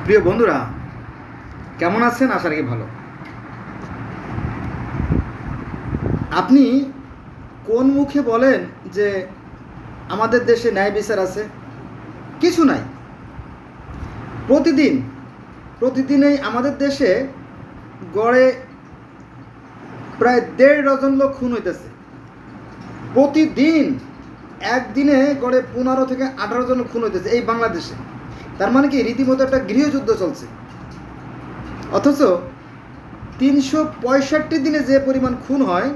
প্রিয় বন্ধুরা, কেমন আছেন? আশা রাখি ভালো। আপনি কোন মুখে বলেন যে আমাদের দেশে ন্যায় বিচার আছে? কিছু নাই। প্রতিদিনই আমাদের দেশে গড়ে প্রায় 1.5 ডজন লোক খুন হইতেছে। প্রতিদিন একদিনে গড়ে 15 থেকে 18 জন খুন হইতেছে এই বাংলাদেশে। তার মানে কি রীতিমতো একটা গৃহযুদ্ধ চলছে। অথচ 365 দিনে যে পরিমাণ খুন হয়,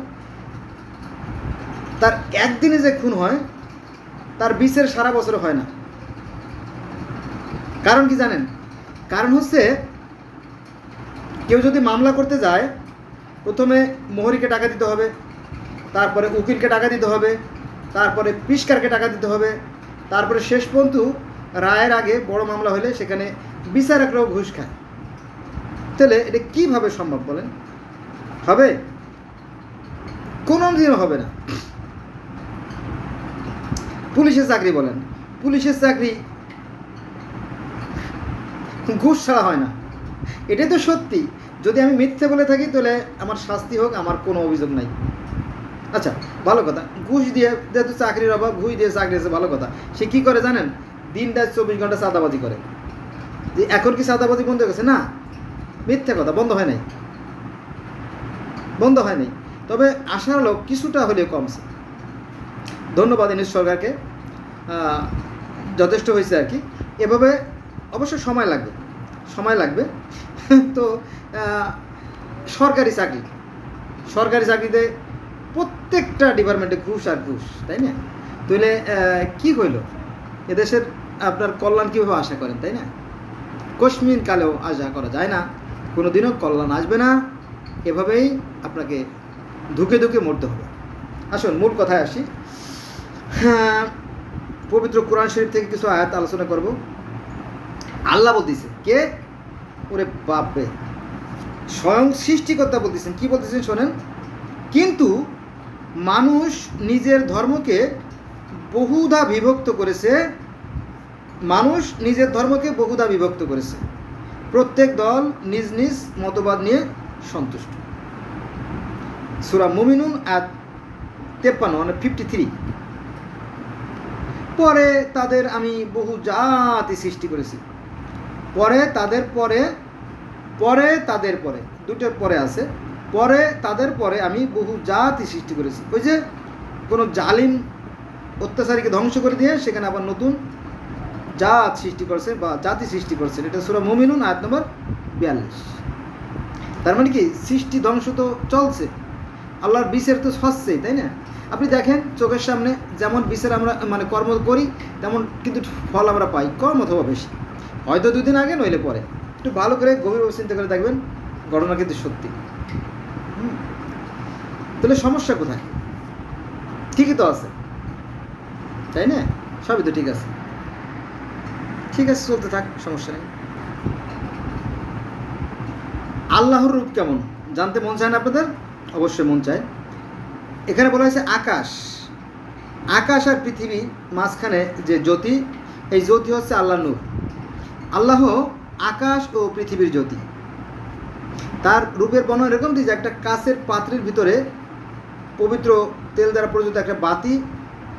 তার একদিনে যে খুন হয় তার বিচার সারা বছর হয় না। কারণ কি জানেন? কারণ হচ্ছে, কেউ যদি মামলা করতে যায়, প্রথমে মোহরিকে টাকা দিতে হবে, তারপরে উকিলকে টাকা দিতে হবে, তারপরে পিস্কারকে টাকা দিতে হবে, তারপরে শেষ পর্যন্ত রায়ের আগে বড় মামলা হলে সেখানে বিচারকরাও ঘুষ খায়। তাহলে এটা কীভাবে সম্ভব বলেন? হবে? কোনো দিনও হবে না। পুলিশের চাকরি বলেন, পুলিশের চাকরি ঘুষ ছাড়া হয় না। এটাই তো সত্যি। যদি আমি মিথ্যে বলে থাকি তাহলে আমার শাস্তি হোক, আমার কোনো অভিযোগ নাই। আচ্ছা, ভালো কথা। ঘুষ দিয়ে যেহেতু চাকরির অভাব, ঘুষ দিয়ে চাকরি আছে, ভালো কথা। সে কী করে জানেন? দিন রাত 24 ঘন্টা চাঁদাবাজি করে। যে এখন কি চাঁদাবাজি বন্ধ হয়ে গেছে? না, মিথ্যে কথা, বন্ধ হয় নাই। তবে আশার লোক কিছুটা হলেও কমছে। ধন্যবাদ ইংলিশ সরকারকে, যথেষ্ট হয়েছে আর কি। এভাবে অবশ্য সময় লাগবে। তো সরকারি চাকরিতে প্রত্যেকটা ডিপার্টমেন্টে ঘুষ আর ঘুষ, তাই না? তাহলে কি হইল? এদেশের আপনার কল্যাণ কীভাবে আশা করেন, তাই না? কশ্মিন কালেও আশা করা যায় না, কোনো দিনও কল্যাণ আসবে না। এভাবেই আপনাকে ধুকে ধুকে মরতে হবে। আসুন মূল কথায় আসি। পবিত্র কোরআন শরীফ থেকে কিছু আয়াত আলোচনা করব। আল্লাহ বলতেছে, কে? ওরে বাপরে, স্বয়ং সৃষ্টিকর্তা বলতেছেন। কি বলতেছেন শোনেন। কিন্তু মানুষ নিজের ধর্মকে বহুধা বিভক্ত করেছে। প্রত্যেক দল নিজ নিজ মতবাদ নিয়ে সন্তুষ্ট। সূরা মুমিনুন আয়াত 53 মানে 53। পরে তাদের আমি বহু জাতি সৃষ্টি করেছি। পরে তাদের পরে আমি বহু জাতি সৃষ্টি করেছি। ওই যে কোনো জালিম অত্যাচারীকে ধ্বংস করে দিয়ে সেখানে আবার নতুন জাত সৃষ্টি করছে বা জাতি সৃষ্টি করছেন। এটা সূরা মুমিনুন আয়াত নম্বর 42। তার মানে কি, সৃষ্টি ধ্বংস তো চলছে, আল্লাহর বিচার তো হচ্ছেই, তাই না? আপনি দেখেন চোখের সামনে যেমন বিচার আমরা কর্ম করি, তেমন কিন্তু ফল আমরা পাই কম অথবা বেশি। হয়তো 2 দিন আগে, নইলে পরে। একটু ভালো করে গভীরভাবে চিন্তা করে দেখবেন, ঘটনা কিন্তু সত্যি। তাহলে সমস্যা কোথায়? ঠিকই তো আছে, তাই না? সবই তো ঠিক আছে, চলতে থাক, সমস্যা নেই। আল্লাহর রূপ কেমন জানতে মন চায় না আপনাদের? অবশ্যই মন চায়। এখানে বলা হয়েছে আকাশ আর পৃথিবী মাঝখানে যে জ্যোতি, এই জ্যোতি হচ্ছে আল্লাহ নূর। আল্লাহ আকাশ ও পৃথিবীর জ্যোতি। তার রূপের বর্ণনা এরকম যে একটা কাচের পাত্রের ভিতরে পবিত্র তেল দ্বারা প্রযুক্ত একটা বাতি,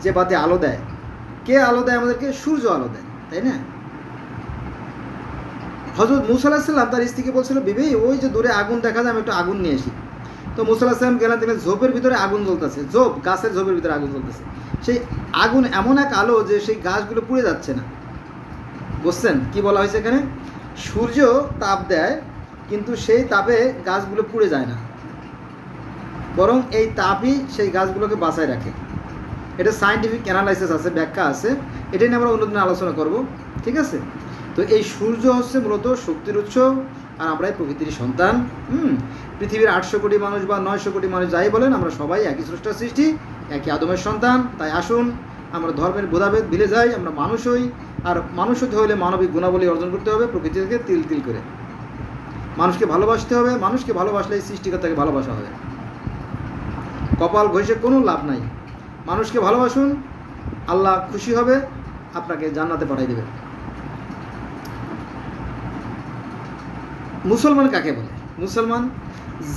যে বাতি আলো দেয়। কে আলো দেয় আমাদেরকে? সূর্য আলো দেয়, তাই না? হযরত মূসা আলাইহিস সালাম তার স্ত্রীকে বলছিল, বিবি ওই যে দূরে আগুন দেখা যায়, আমি একটু আগুন নিয়ে আসি। তো মূসা আলাইহিস সালাম গেলেন, দেখলেন ঝোপের ভিতরে আগুন জ্বলতেছে। গাছের ঝোপের ভিতরে আগুন জ্বলতেছে। সেই আগুন এমন এক আলো যে সেই গাছগুলো পুড়ে যাচ্ছে না। বুঝছেন কি বলা হয়েছে এখানে? সূর্য তাপ দেয়, কিন্তু সেই তাপে গাছগুলো পুড়ে যায় না, বরং এই তাপই সেই গাছগুলোকে বাঁচায় রাখে। এটা সায়েন্টিফিক অ্যানালাইসিস আছে, ব্যাখ্যা আছে। এটা নিয়ে আমরা অন্যদিন আলোচনা করব, ঠিক আছে? তো এই সূর্য হচ্ছে মূলত শক্তির উৎস, আর আমরাই প্রকৃতির সন্তান। পৃথিবীর 800 কোটি মানুষ বা 900 কোটি মানুষ যাই বলেন, আমরা সবাই একই স্রষ্টার সৃষ্টি, একই আদমের সন্তান। তাই আসুন আমরা ধর্মের ভেদাভেদ ভুলে যাই, আমরা মানুষ হই। আর মানুষ হতে হলে মানবিক গুণাবলী অর্জন করতে হবে, প্রকৃতি থেকে তিল তিল করে। মানুষকে ভালোবাসতে হবে, মানুষকে ভালোবাসলেই সৃষ্টিকর্তাকে ভালোবাসা হবে। কপাল ঘষে কোনো লাভ নাই। মানুষকে ভালোবাসুন, আল্লাহ খুশি হবে, আপনাকে জান্নাতে পাঠিয়ে দেবে। মুসলমান কাকে বলে? মুসলমান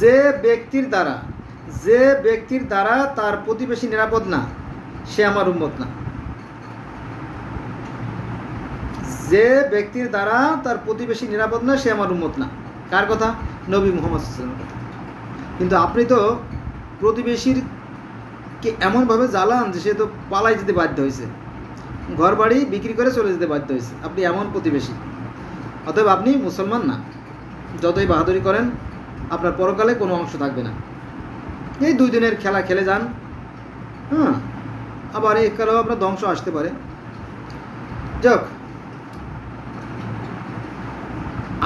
যে ব্যক্তির দ্বারা তার প্রতিবেশী নিরাপদ না, সে আমার উম্মত না। যে ব্যক্তির দ্বারা তার প্রতিবেশী নিরাপদ না, সে আমার উম্মত না। কার কথা? নবী মুহাম্মদ সাল্লাল্লাহু আলাইহি ওয়াসাল্লামের কথা। কিন্তু আপনি তো প্রতিবেশীরকে এমনভাবে জ্বালান যে সে তো পালাই যেতে বাধ্য হয়েছে, ঘর বাড়ি বিক্রি করে চলে যেতে বাধ্য হয়েছে। আপনি এমন প্রতিবেশী, অতএব আপনি মুসলমান না। যতই বাহাদুরি করেন আপনার পরকালে কোনো অংশ থাকবে না। এই 2 দিনের খেলা খেলে যান, হ্যাঁ, আবার এই কালেও আপনার ধ্বংস আসতে পারে। যাক,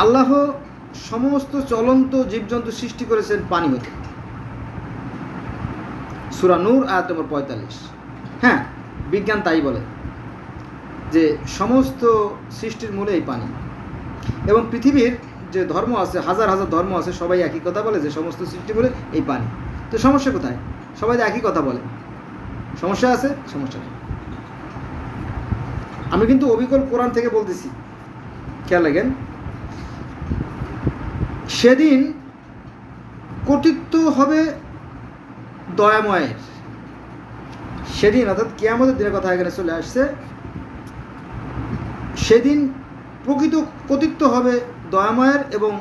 আল্লাহ সমস্ত চলন্ত জীবজন্তু সৃষ্টি করেছেন পানি হতে। সূরা নূর আয়াত নম্বর 45। হ্যাঁ, বিজ্ঞান তাই বলে যে সমস্ত সৃষ্টির মূলে এই পানি। এবং পৃথিবীর যে ধর্ম আছে, হাজার হাজার ধর্ম আছে, সবাই একই কথা বলে যে সমস্ত সৃষ্টি মূলে এই পানি। তো সমস্যা কোথায়? সবাই একই কথা বলে, সমস্যা আছে? সমস্যা নেই। আমি কিন্তু অবিকল কোরআন থেকে বলতেছি, খেয়াল রাখেন। সেদিন কর্তৃত্ব হবে দয়াময়ের। সেদিন অর্থাৎ কিয়ামতের দিনের কথা এখানে চলে আসছে। সেদিন প্রকৃত কর্তৃত্ব হবে দয়াময়ের এবং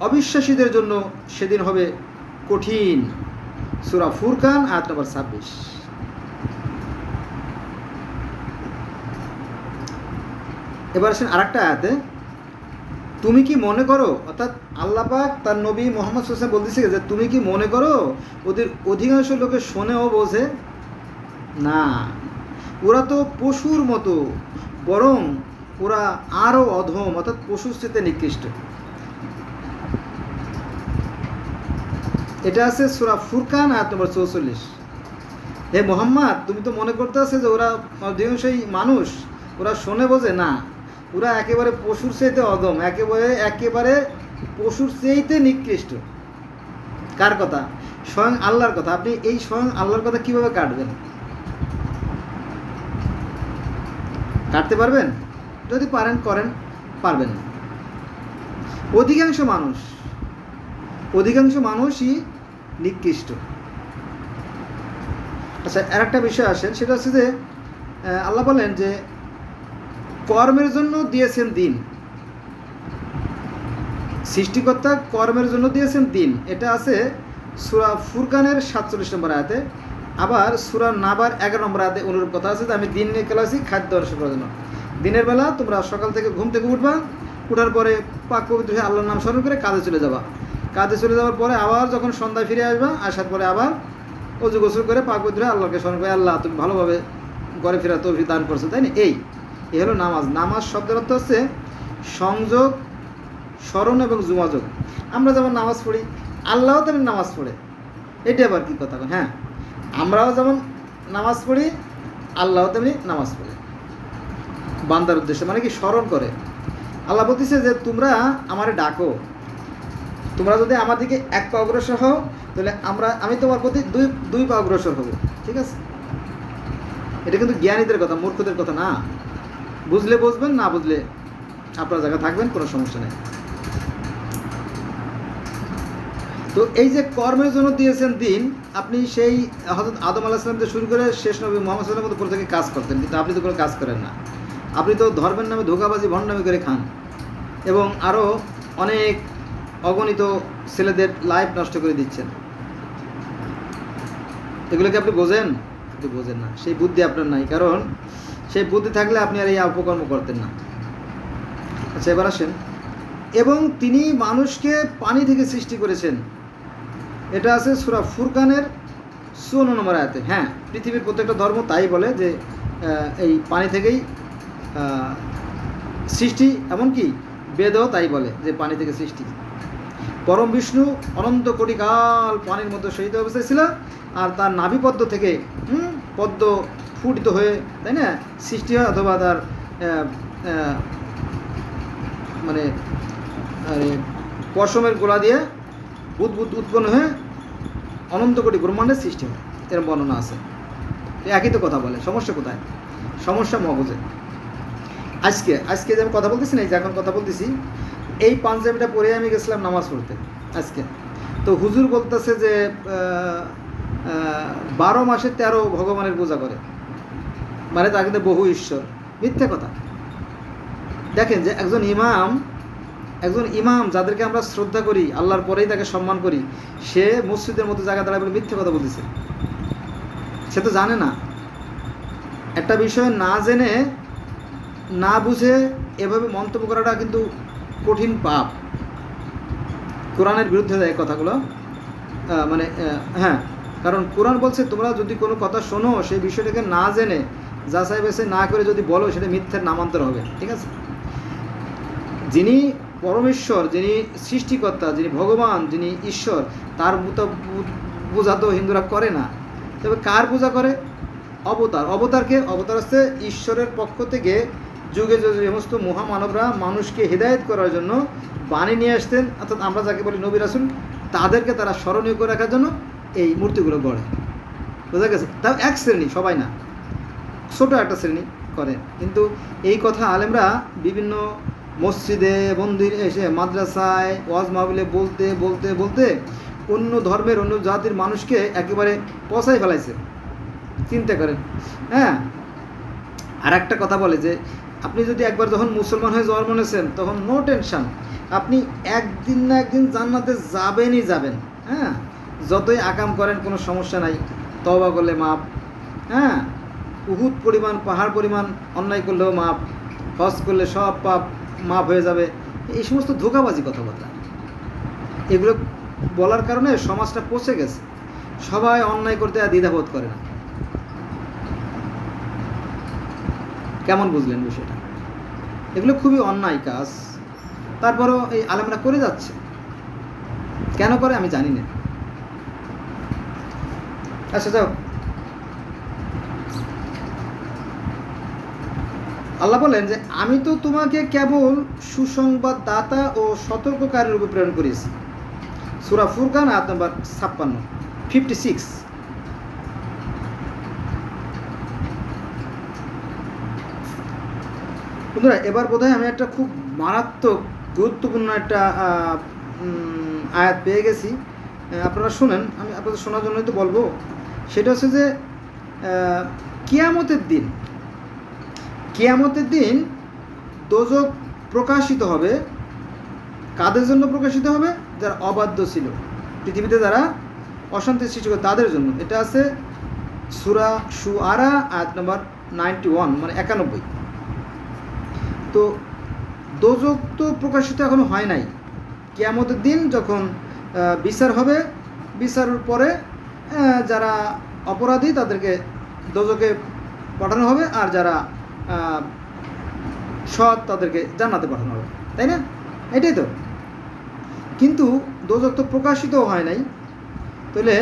অবিশ্বাসীদের জন্য সেদিন হবে কঠিন। সূরা ফুরকান আয়াত নম্বর 26। এবার আসেন আরেকটা আয়াতে, তুমি কি মনে করো, অর্থাৎ আল্লাহ পাক তার নবী মুহাম্মদ সাল্লাল্লাহু আলাইহি ওয়াসাল্লাম বলতেছে যে তুমি কি মনে করো ওদের অধিকাংশ লোকে শোনেও বোঝে না, ওরা তো পশুর মতো, বরং ওরা আরও অধম, অর্থাৎ পশুর চেয়ে নিকৃষ্ট। এটা আছে সূরা ফুরকান আয়াত নম্বর 44। হে মুহাম্মদ, তুমি তো মনে করতে আছে যে ওরা অধিকাংশই মানুষ, ওরা শোনে বোঝে না, ওরা একেবারে পশুর চাইতে অদম, একেবারে পশুর চাইতে নিকৃষ্ট। কার কথা? স্বয়ং আল্লাহর কথা। আপনি এই স্বয়ং আল্লাহর কথা কিভাবে কাটবেন? কাটতে পারবেন? যদি পারেন করেন, পারবেন না। অধিকাংশ মানুষই নিকৃষ্ট। আচ্ছা, আর একটা বিষয় আসেন, সেটা হচ্ছে যে আল্লাহ বলেন যে কর্মের জন্য দিয়েছেন দিন, সৃষ্টিকর্তা কর্মের জন্য দিয়েছেন দিন। এটা আছে সূরা ফুরকানের 47 নম্বর আয়াতে। আবার সূরা নাবার 11 নম্বর আয়াতে অনুরূপ কথা আছে যে আমি দিন নিয়ে খেলাছি খাদ্য অনুসরণ করার জন্য। দিনের বেলা তোমরা সকাল থেকে ঘুম থেকে উঠবা, উঠার পরে পাক পবিত্র হয়ে আল্লাহর নাম স্মরণ করে কাজে চলে যাবা। কাজে চলে যাওয়ার পরে আবার যখন সন্ধ্যায় ফিরে আসবা, আসার পরে আবার অজু গোসল করে পাক পবিত্র হয়ে আল্লাহকে স্মরণ করে, আল্লাহ তুমি ভালোভাবে ঘরে ফেরা তৌফিক দান করছো, তাই না? এই হলো নামাজ। নামাজ শব্দের অর্থ হচ্ছে সংযোগ, স্মরণ এবং যোগাযোগ। আমরা যেমন নামাজ পড়ি, আল্লাহও তেমনি নামাজ পড়ে। এটা আবার কী কথা? হ্যাঁ, আমরাও যেমন নামাজ পড়ি, আল্লাহও তেমনি নামাজ পড়ে বান্দার উদ্দেশ্যে, মানে কি স্মরণ করে। আল্লাহ বলতেছে যে তোমরা আমারে ডাকো, তোমরা যদি আমার দিকে 1 পা অগ্রসর হও তাহলে আমি তোমার প্রতি 2 পা অগ্রসর হব। ঠিক আছে? এটা কিন্তু জ্ঞানীদের কথা, মূর্খদের কথা না। বুঝলে বুঝবেন, না বুঝলে আপনার জায়গা থাকবেন, কোনো সমস্যা নেই। তো এই যে কর্মের জন্য দিয়েছেন দিন, আপনি সেই হযরত আদম আলাইহিস সালাম থেকে শুরু করে শেষ নবী মুহাম্মদ সাল্লাল্লাহু আলাইহি ওয়াসাল্লামের উপর থেকে কাজ করতেন, কিন্তু আপনি তো কোনো কাজ করেন না। আপনি তো ধর্মের নামে ধোঁকাবাজি ভণ্ডামি করে খান এবং আরও অনেক অগণিত ছেলেদের লাইফ নষ্ট করে দিচ্ছেন। এগুলোকে আপনি বোঝেন? আপনি বোঝেন না, সেই বুদ্ধি আপনার নাই, কারণ সেই বুদ্ধি থাকলে আপনি আর এই অপকর্ম করতেন না। আচ্ছা, এবার আসেন, এবং তিনি মানুষকে পানি থেকে সৃষ্টি করেছেন। এটা আছে সূরা ফুরকানের 54 নম্বর আয়াতে। হ্যাঁ, পৃথিবীর প্রত্যেকটা ধর্ম তাই বলে যে এই পানি থেকেই সৃষ্টি, এমনকি বেদও তাই বলে যে পানি থেকে সৃষ্টি। পরম বিষ্ণু অনন্ত কোটি কাল পানির মধ্যে শয়িত অবস্থায় ছিল, আর তার নাভিপদ্ম থেকে পদ্ম ফুটিত হয়ে, তাই না, সৃষ্টি হয়, অথবা তার মানে পশমের গোলা দিয়ে বুদ্বুদ উৎপন্ন হয়ে অনন্ত কোটি ব্রহ্মাণ্ডের সৃষ্টি হয়, এরকম বর্ণনা আছে। একই তো কথা বলে, সমস্যা কোথায়? সমস্যা মগজে। আজকে যে আমি কথা বলতেছি না, এই যে এখন কথা বলতেছি, এই পাঞ্জাবিটা পরে আমি গেছিলাম নামাজ পড়তে আজকে। তো হুজুর বলতেছে যে 12 মাসে 13 ভগবানের পূজা করে, মানে তার কিন্তু বহু ঈশ্বর। মিথ্যে কথা। দেখেন যে একজন ইমাম যাদেরকে আমরা শ্রদ্ধা করি, আল্লাহর পরেই তাকে সম্মান করি, সে মসজিদের মতো জায়গা দাঁড়ায় বলে মিথ্যে কথা বলতেছে। সে তো জানে না। একটা বিষয় না জেনে না বুঝে এভাবে মন্তব্য করাটা কিন্তু কঠিন পাপ, কোরআনের বিরুদ্ধে যায় কথাগুলো। হ্যাঁ, কারণ কোরআন বলছে তোমরা যদি কোনো কথা শোনো সেই বিষয়টাকে না জেনে যাচাই বাছাই না করে যদি বলো, সেটা মিথ্যার নামান্তর হবে। ঠিক আছে? যিনি পরমেশ্বর, যিনি সৃষ্টিকর্তা, যিনি ভগবান, যিনি ঈশ্বর, তার পূজা তো হিন্দুরা করে না। তবে কার পূজা করে? অবতারকে। অবতার হচ্ছে ঈশ্বরের পক্ষ থেকে যুগে যুগে সমস্ত মহামানবরা মানুষকে হিদায়ত করার জন্য বাণী নিয়ে আসতেন, অর্থাৎ আমরা যাকে বলি নবী রাসূল, তাদেরকে তারা স্মরণীয় করে রাখার জন্য এই মূর্তিগুলো গড়ে। বোঝা গেছে? তাও এক শ্রেণী, সবাই না, ছোট একটা শ্রেণী করে। কিন্তু এই কথা আলেমরা বিভিন্ন মসজিদে, মন্দিরে এসে, মাদ্রাসায়, ওয়াজ মাহফিলে বলতে বলতে বলতে অন্য ধর্মের, অন্য জাতির মানুষকে একেবারে পচাই ফেলাইছে। চিন্তা করেন। হ্যাঁ, আর একটা কথা বলে যে আপনি যদি একবার যখন মুসলমান হয়ে জন্ম নিয়েছেন, তখন নো টেনশন, আপনি একদিন না একদিন জান্নাতে যাবেনই যাবেন। হ্যাঁ, যতই আকাম করেন কোনো সমস্যা নাই, তওবা করলে মাপ। হ্যাঁ, উহুদ পরিমাণ, পাহাড় পরিমাণ অন্যায় করলেও মাপ, হজ করলে সব পাপ মাপ হয়ে যাবে। এই সমস্ত ধোঁকাবাজি কথাবার্তা, এগুলো বলার কারণে সমাজটা পচে গেছে। সবাই অন্যায় করতে আর দ্বিধাবোধ করে না। কেমন বুঝলেন বিষয়টা? এগুলো খুবই অন্যায় কাজ, তারপরও এই আলেমরা করে যাচ্ছে। কেন করে আমি জানি না। আচ্ছা যাও, আল্লাহ বলেন যে আমি তো তোমাকে কেবল সুসংবাদদাতা ও সতর্ককারী রূপে প্রেরণ করেছি। সূরা ফুরকান আয়াত নম্বর 56। বন্ধুরা, এবার বোধহয় আমি একটা খুব মারাত্মক গুরুত্বপূর্ণ একটা আয়াত পেয়ে গেছি। আপনারা শুনেন, আমি আপনাদের শোনার জন্যই তো বলবো। সেটা হচ্ছে যে কিয়ামতের দিন দোজখ প্রকাশিত হবে। কাদের জন্য প্রকাশিত হবে? যারা অবাধ্য ছিল, পৃথিবীতে যারা অশান্তি সৃষ্টি করে তাদের জন্য। এটা আছে সূরা শুআরা আয়াত নম্বর 91, মানে 91। তো দোজখ তো প্রকাশিত এখনো হয় নাই। কিয়ামতের দিন যখন বিচার হবে, বিচারের পরে যারা অপরাধী তাদেরকে দোজখে পাঠানো হবে, আর যারা সৎ তাদেরকে জান্নাতে পাঠানো হবে, তাই না? এটাই তো। কিন্তু দোজখ তো প্রকাশিত হয় নাই, তাহলে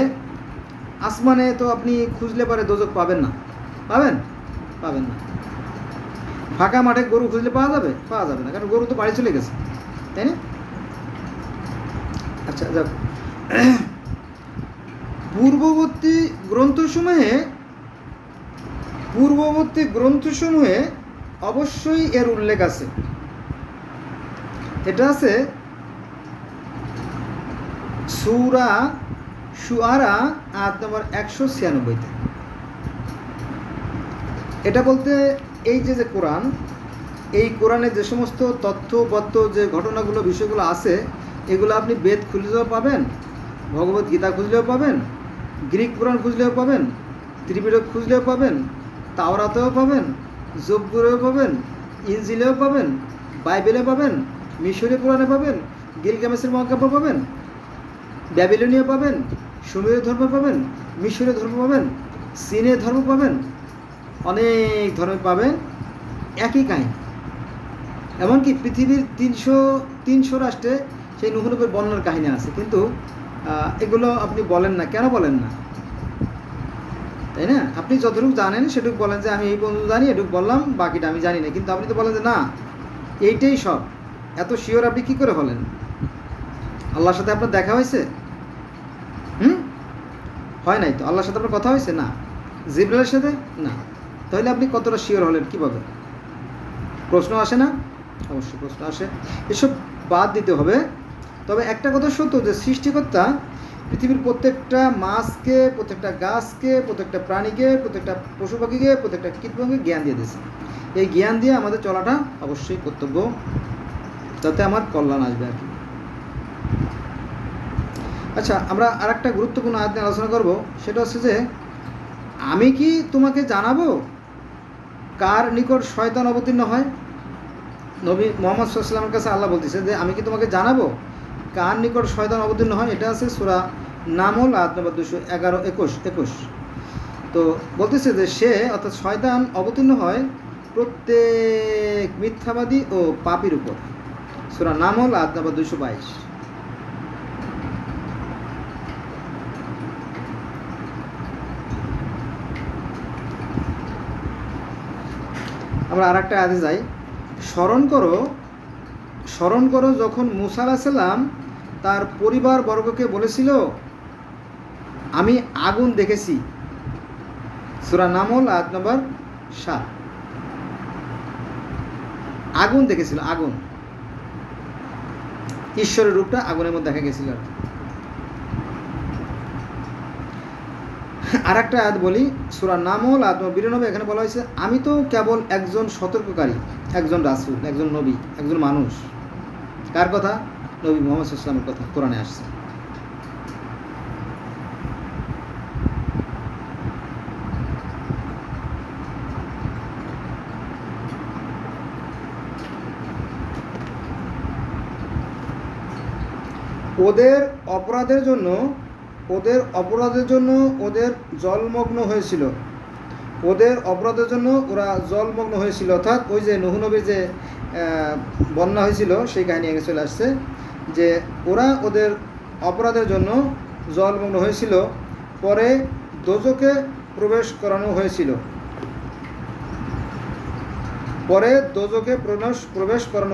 আসমানে তো আপনি খুঁজলে পরে দোজখ পাবেন না। পাবেন না। ফাঁকা মাঠে গরু খুঁজলে পাওয়া যাবে না, কারণ গরু তো বাড়ি চলে গেছে, তাই না? আচ্ছা যাক, পূর্ববর্তী গ্রন্থসমূহে অবশ্যই এর উল্লেখ আছে। এটা আছে সূরা শুআরা আয়াত নম্বর 196-তে। এটা বলতে এই যে কোরআন, এই কোরআনে যে সমস্ত তথ্যবদ্ধ যে ঘটনাগুলো, বিষয়গুলো আছে, এগুলো আপনি বেদ খুঁজলেও পাবেন, ভগবত গীতা খুঁজলেও পাবেন, গ্রিক পুরাণ খুঁজলেও পাবেন, ত্রিপিটক খুঁজলেও পাবেন, তাওরাতেও পাবেন, জব্বুরেও পাবেন, ইনজিলেও পাবেন, বাইবেলে পাবেন, মিশরীয় পুরাণে পাবেন, গিলগামেশের মহাকাব্য পাবেন, ব্যাবিলনীয় পাবেন, সুমেরীয় ধর্ম পাবেন, মিশরীয় ধর্ম পাবেন, চীনের ধর্ম পাবেন, অনেক ধর্ম পাবেন, একই কাহিনী। এমনকি পৃথিবীর 300 রাষ্ট্রে সেই নূহ নবীর বন্যার কাহিনী আছে। কিন্তু এগুলো আপনি বলেন না। কেন বলেন না? তাই না? আপনি যতটুকু জানেন সেটুকু বলেন যে আমি এই পর্যন্ত জানি, এটুকু বললাম, বাকিটা আমি জানি না। কিন্তু আপনি তো বলেন যে না, এইটাই সব। এত শিওর আপনি কী করে হলেন? আল্লাহর সাথে আপনার দেখা হয়েছে? হয় নাই তো। আল্লাহর সাথে আপনার কথা হয়েছে? না। জিবরাইলের সাথে? না। তাহলে আপনি কতটা শিওর হলেন কীভাবে? প্রশ্ন আসে না? অবশ্যই প্রশ্ন আসে, এসব বাদ দিতে হবে। তবে একটা কথা সত্য যে সৃষ্টিকর্তা পৃথিবীর প্রত্যেকটা মাছকে, প্রত্যেকটা গাছকে, প্রত্যেকটা প্রাণীকে, প্রত্যেকটা পশু পাখিকে, প্রত্যেকটা কীটপতঙ্গকে জ্ঞান দিয়ে দিয়েছে। এই জ্ঞান দিয়ে আমাদের চলাটা অবশ্যই কর্তব্য, যাতে আমার কল্যাণ আসবে আর কি। আচ্ছা, আমরা আর একটা গুরুত্বপূর্ণ আয়াত নিয়ে আলোচনা করব, সেটা হচ্ছে যে আমি কি তোমাকে জানাবো কার নিকট শয়তান অবতীর্ণ হয়। নবী মোহাম্মদ সাল্লাল্লাহু আলাইহি ওয়াসাল্লামের কাছে আল্লাহ বলতেছে যে আমি কি তোমাকে জানাবো কার নিকট শয়তান অবতীর্ণ হয়। এটা আছে সূরা নামল আয়াত নম্বর 211-21। তো বলতেছে যে সে অর্থাৎ শয়তান অবতীর্ণ হয় প্রত্যেক মিথ্যাবাদী ও পাপীর উপর। সূরা নামল আয়াত নম্বর 222। আমরা আর একটা আয়াতে যাই। স্মরণ করো যখন মূসা আলাইহিস সালাম তার পরিবার বর্গকে বলেছিল আমি আগুন দেখেছি। সূরা নামল আয়াত নম্বর 7। আগুন দেখেছিল, আগুন, ঈশ্বরের রূপটা আগুনের মধ্যে দেখা গেছিল। আর একটা আয়াত বলি, সূরা নামল আয়াত নম্বর 92। এখানে বলা হয়েছে আমি তো কেবল একজন সতর্ককারী, একজন রাসূল, একজন নবী, একজন মানুষ। কার কথা? নবী মুহাম্মদ সাল্লাল্লাহু আলাইহি ওয়াসাল্লামের কথা কোরআনে আসছে। ওদের অপরাধের জন্য ওদের জলমগ্ন হয়েছিল। ওরা জলমগ্ন হয়েছিল, অর্থাৎ ওই যে নূহ নবীর যে বন্যা হয়েছিল সেই কাহিনী আগে চলে আসছে, যে ওরা ওদের অপরাধের জন্য জলমগ্ন হয়েছিল, পরে দোজখে প্রবেশ করানো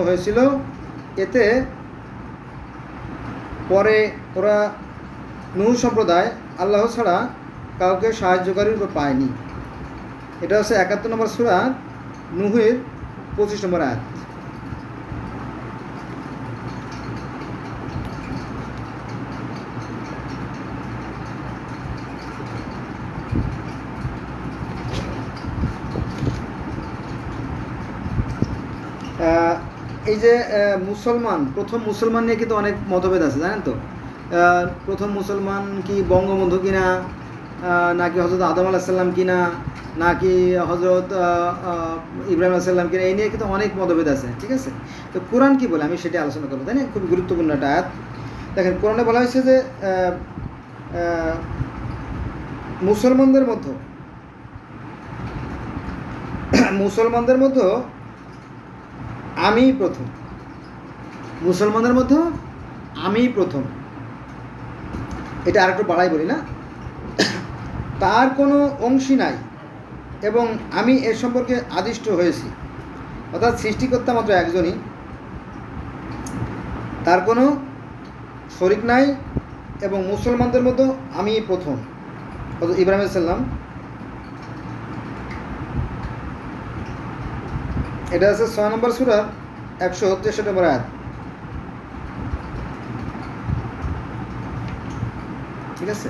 হয়েছিল। এতে পরে ওরা নূহ সম্প্রদায় আল্লাহ ছাড়া কাউকে সাহায্যকারী রূপে পায়নি। এটা হচ্ছে 71 নম্বর সূরা নূহের 25 নম্বর আয়াত। এই যে প্রথম মুসলমান নিয়ে কিন্তু অনেক মতভেদ আছে, জানেন তো। প্রথম মুসলমান কি বঙ্গবন্ধু কিনা, নাকি হযরত আদম আলাইহিস সালাম কিনা, নাকি হযরত ইব্রাহিম আলাইহিস সালাম কিনা, এই নিয়ে কিন্তু অনেক মতভেদ আছে, ঠিক আছে। তো কোরআন কি বলে আমি সেটা আলোচনা করবো, তাই না। খুব গুরুত্বপূর্ণ একটা আয়াত। দেখেন কোরআনে বলা হয়েছে যে মুসলমানদের মধ্যে আমিই প্রথম। এটা আর একটু বাড়াই বলি না, তার কোনো অংশী নাই এবং আমি এর সম্পর্কে আদিষ্ট হয়েছি। অর্থাৎ সৃষ্টিকর্তা মাত্র একজনই, তার কোনো শরিক নাই এবং মুসলমানদের মধ্যে আমি প্রথম। হযরত ইব্রাহিম আলাইহিস সালাম। এটা আছে 6 নম্বর সূরার 163 নম্বর আয়াত, ঠিক আছে।